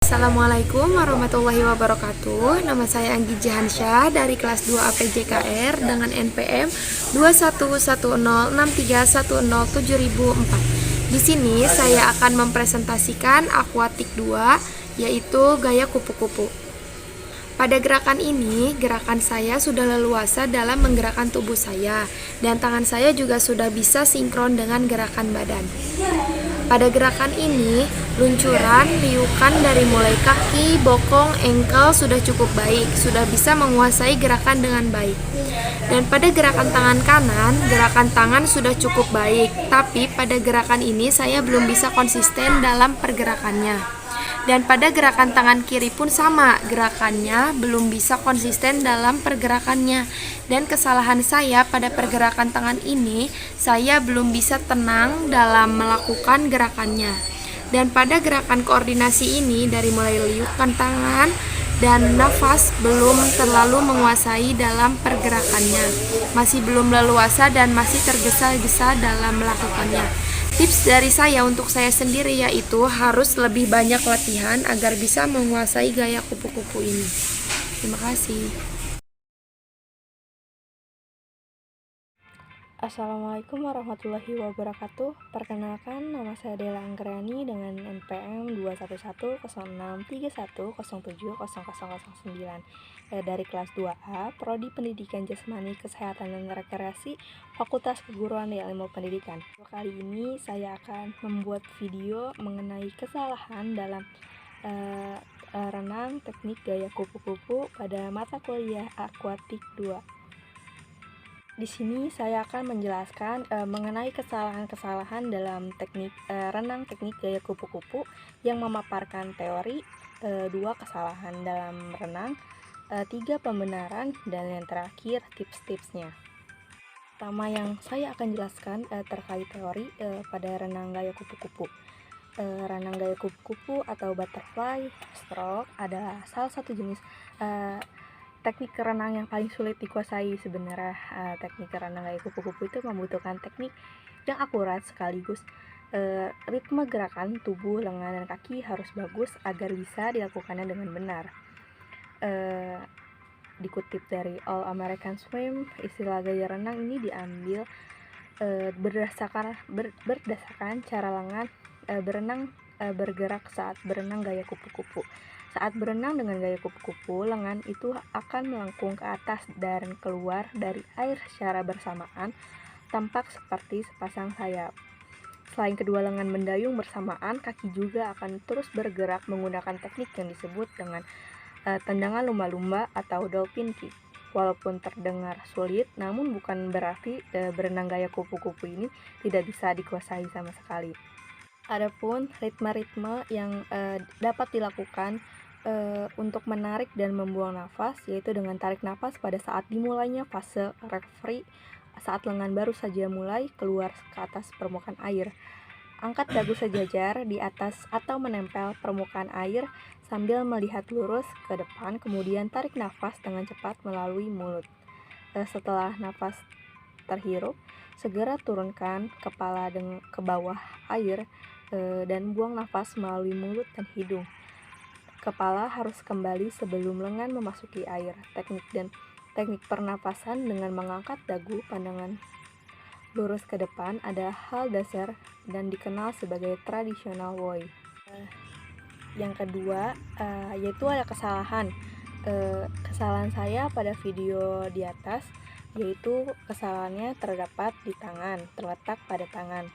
Assalamualaikum warahmatullahi wabarakatuh. Nama saya Anggi Jahansyah dari kelas 2 APJKR dengan NPM 211063107004. Di sini saya akan mempresentasikan akuatik 2, yaitu gaya kupu-kupu. Pada gerakan ini, gerakan saya sudah leluasa dalam menggerakkan tubuh saya, dan tangan saya juga sudah bisa sinkron dengan gerakan badan. Pada gerakan ini, luncuran, liukan dari mulai kaki, bokong, engkel sudah cukup baik, sudah bisa menguasai gerakan dengan baik. Dan pada gerakan tangan kanan, gerakan tangan sudah cukup baik, tapi pada gerakan ini saya belum bisa konsisten dalam pergerakannya. Dan pada gerakan tangan kiri pun sama, gerakannya belum bisa konsisten dalam pergerakannya. Dan kesalahan saya pada pergerakan tangan ini, saya belum bisa tenang dalam melakukan gerakannya. Dan pada gerakan koordinasi ini, dari mulai liukan tangan dan nafas belum terlalu menguasai dalam pergerakannya. Masih belum leluasa dan masih tergesa-gesa dalam melakukannya. Tips dari saya untuk saya sendiri yaitu harus lebih banyak latihan agar bisa menguasai gaya kupu-kupu ini. Terima kasih. Assalamualaikum warahmatullahi wabarakatuh. Perkenalkan, nama saya Dela Anggrani dengan NPM 2110631070009 dari kelas 2A, Prodi Pendidikan Jasmani Kesehatan dan Rekreasi, Fakultas Keguruan dan Ilmu Pendidikan. Kali ini saya akan membuat video mengenai kesalahan dalam renang teknik gaya kupu-kupu pada mata kuliah akuatik 2. Di sini saya akan menjelaskan mengenai kesalahan-kesalahan dalam teknik renang teknik gaya kupu-kupu yang memaparkan teori, 2 kesalahan dalam renang, 3 pembenaran, dan yang terakhir tips-tipsnya. Pertama yang saya akan jelaskan terkait teori pada renang gaya kupu-kupu. Renang gaya kupu-kupu atau butterfly stroke adalah salah satu jenis teknik renang yang paling sulit dikuasai sebenarnya. Teknik renang gaya kupu-kupu itu membutuhkan teknik yang akurat sekaligus ritme gerakan tubuh, lengan, dan kaki harus bagus agar bisa dilakukannya dengan benar. Dikutip dari All American Swim, istilah gaya renang ini diambil berdasarkan cara lengan berenang bergerak saat berenang gaya kupu-kupu. Saat berenang dengan gaya kupu-kupu, lengan itu akan melengkung ke atas dan keluar dari air secara bersamaan, tampak seperti sepasang sayap. Selain kedua lengan mendayung bersamaan, kaki juga akan terus bergerak menggunakan teknik yang disebut dengan tendangan lumba-lumba atau dolphin kick. Walaupun terdengar sulit, namun bukan berarti berenang gaya kupu-kupu ini tidak bisa dikuasai sama sekali. Adapun ritme-ritme yang dapat dilakukan untuk menarik dan membuang nafas, yaitu dengan tarik nafas pada saat dimulainya fase recovery, saat lengan baru saja mulai keluar ke atas permukaan air. Angkat dagu sejajar di atas atau menempel permukaan air sambil melihat lurus ke depan, kemudian tarik nafas dengan cepat melalui mulut. Setelah nafas terhirup, segera turunkan kepala ke bawah air dan buang nafas melalui mulut dan hidung. Kepala harus kembali sebelum lengan memasuki air. Teknik pernapasan dengan mengangkat dagu pandangan lurus ke depan adalah hal dasar dan dikenal sebagai traditional way. Yang kedua yaitu ada kesalahan. Kesalahan saya pada video di atas, yaitu kesalahannya terdapat di tangan, terletak pada tangan,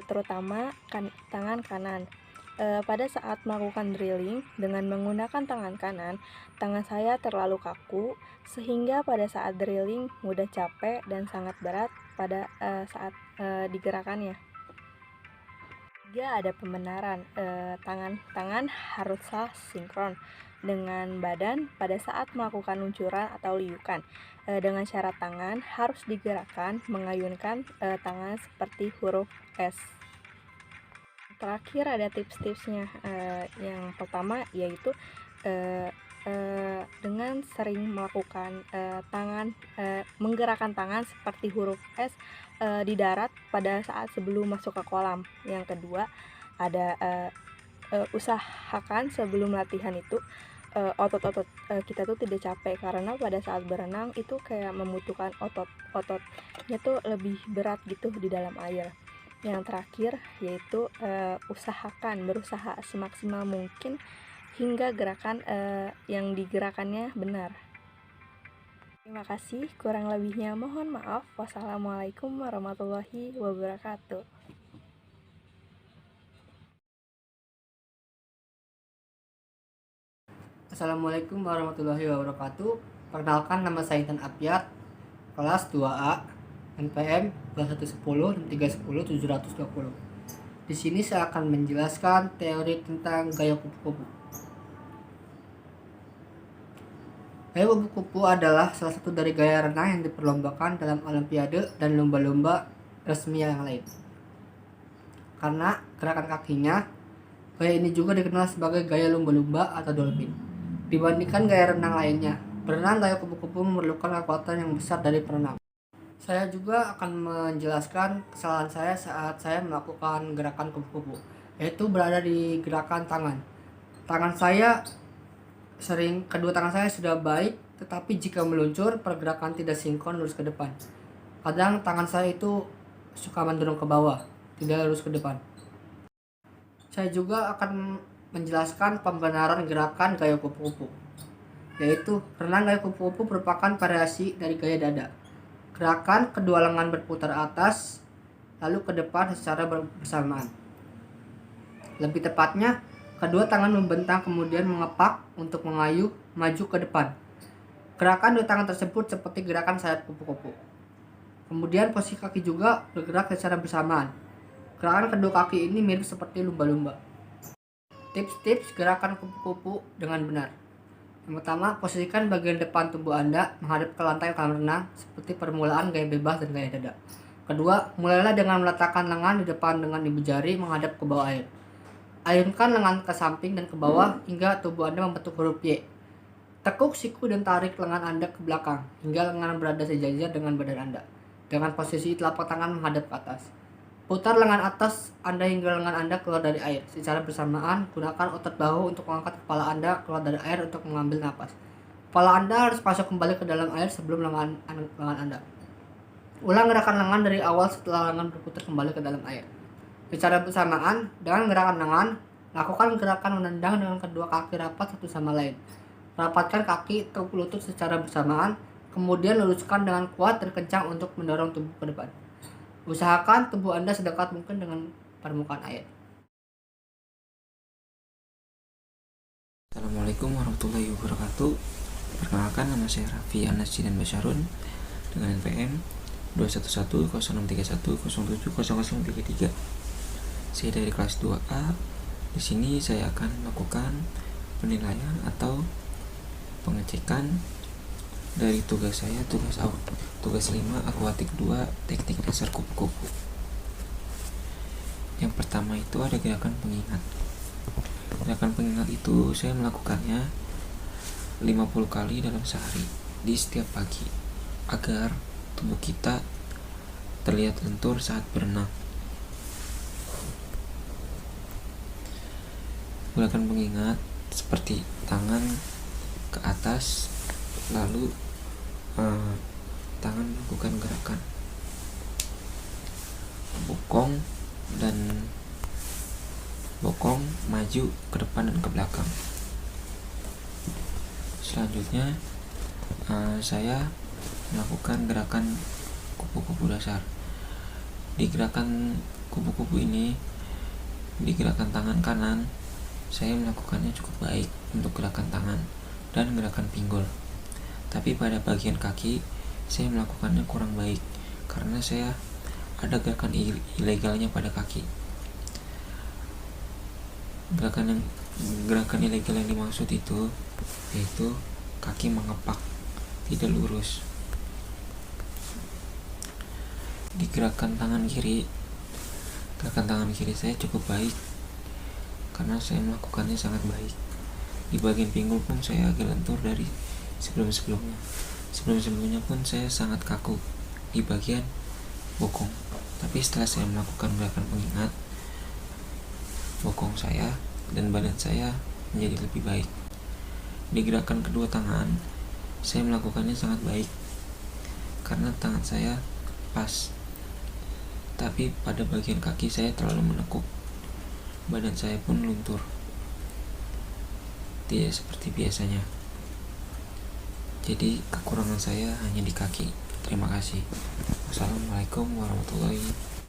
terutama tangan kanan. Pada saat melakukan drilling dengan menggunakan tangan kanan, tangan saya terlalu kaku sehingga pada saat drilling mudah capek dan sangat berat pada saat digerakannya. Juga ada pembenaran, tangan haruslah sinkron dengan badan pada saat melakukan luncuran atau liukan. Dengan syarat tangan harus digerakkan mengayunkan tangan seperti huruf S. Terakhir ada tips-tipsnya. Yang pertama yaitu dengan sering melakukan menggerakkan tangan seperti huruf S di darat pada saat sebelum masuk ke kolam. Yang kedua ada usahakan sebelum latihan itu otot-otot kita tuh tidak capek, karena pada saat berenang itu kayak membutuhkan ototnya tuh lebih berat gitu di dalam air. Yang terakhir yaitu berusaha semaksimal mungkin hingga gerakan yang digerakannya benar. Terima kasih, kurang lebihnya mohon maaf. Wassalamualaikum warahmatullahi wabarakatuh. Assalamualaikum warahmatullahi wabarakatuh. Perkenalkan, nama saya Intan Apiat, kelas 2A, NPM 2110 dan 310 720. Di sini saya akan menjelaskan teori tentang gaya kupu-kupu. Gaya kupu-kupu adalah salah satu dari gaya renang yang diperlombakan dalam olimpiade dan lomba-lomba resmi yang lain. Karena gerakan kakinya, gaya ini juga dikenal sebagai gaya lumba-lumba atau dolphin. Dibandingkan gaya renang lainnya, berenang gaya kupu-kupu memerlukan kekuatan yang besar dari perenang. Saya juga akan menjelaskan kesalahan saya saat saya melakukan gerakan kupu-kupu, yaitu berada di gerakan tangan. Kedua tangan saya sudah baik, tetapi jika meluncur, pergerakan tidak sinkron lurus ke depan. Kadang tangan saya itu suka mendorong ke bawah, tidak lurus ke depan. Saya juga akan menjelaskan pembenaran gerakan gaya kupu-kupu, yaitu renang gaya kupu-kupu merupakan variasi dari gaya dada. Gerakan kedua lengan berputar atas lalu ke depan secara bersamaan. Lebih tepatnya, kedua tangan membentang kemudian mengepak untuk mengayuh maju ke depan. Gerakan dua tangan tersebut seperti gerakan sayap kupu-kupu. Kemudian posisi kaki juga bergerak secara bersamaan. Gerakan kedua kaki ini mirip seperti lumba-lumba. Tips-tips gerakan kupu-kupu dengan benar. Yang pertama, posisikan bagian depan tubuh Anda menghadap ke lantai kolam renang seperti permulaan gaya bebas dan gaya dada. Kedua, mulailah dengan meletakkan lengan di depan dengan ibu jari menghadap ke bawah air. Ayunkan lengan ke samping dan ke bawah hingga tubuh Anda membentuk huruf Y. Tekuk siku dan tarik lengan Anda ke belakang hingga lengan berada sejajar dengan badan Anda, dengan posisi telapak tangan menghadap ke atas. Putar lengan atas Anda hingga lengan Anda keluar dari air. Secara bersamaan, gunakan otot bahu untuk mengangkat kepala Anda keluar dari air untuk mengambil napas. Kepala Anda harus masuk kembali ke dalam air sebelum lengan Anda. Ulang gerakan lengan dari awal setelah lengan berputar kembali ke dalam air. Secara bersamaan, dengan gerakan lengan, lakukan gerakan menendang dengan kedua kaki rapat satu sama lain. Rapatkan kaki ke lutut secara bersamaan, kemudian luruskan dengan kuat dan kencang untuk mendorong tubuh ke depan. Usahakan tubuh Anda sedekat mungkin dengan permukaan air. Assalamualaikum warahmatullahi wabarakatuh. Perkenalkan, nama saya Raffi Anasjidan Basyarun dengan NPM 2110631070033. Saya dari kelas 2A. Di sini saya akan melakukan penilaian atau pengecekan dari tugas saya, tugas 5 akuatik 2 teknik dasar kupu-kupu. Yang pertama itu ada gerakan pengingat. Gerakan pengingat itu saya melakukannya 50 kali dalam sehari di setiap pagi agar tubuh kita terlihat lentur saat berenang. Gerakan pengingat seperti tangan ke atas, lalu tangan melakukan gerakan bokong maju ke depan dan ke belakang. Selanjutnya saya melakukan gerakan kupu-kupu dasar. Di gerakan kupu-kupu ini, di gerakan tangan kanan saya melakukannya cukup baik untuk gerakan tangan dan gerakan pinggul. Tapi pada bagian kaki saya melakukannya kurang baik karena saya ada gerakan ilegalnya pada kaki. Gerakan ilegal yang dimaksud itu yaitu kaki mengepak, tidak lurus. Di gerakan tangan kiri saya cukup baik karena saya melakukannya sangat baik. Di bagian pinggul pun saya agak lentur dari sebelumnya pun saya sangat kaku di bagian bokong. Tapi setelah saya melakukan gerakan pengingat, bokong saya dan badan saya menjadi lebih baik. Di gerakan kedua tangan, saya melakukannya sangat baik karena tangan saya pas, tapi pada bagian kaki saya terlalu menekuk. Badan saya pun luntur, tidak seperti biasanya. Jadi kekurangan saya hanya di kaki. Terima kasih. Wassalamualaikum warahmatullahi wabarakatuh.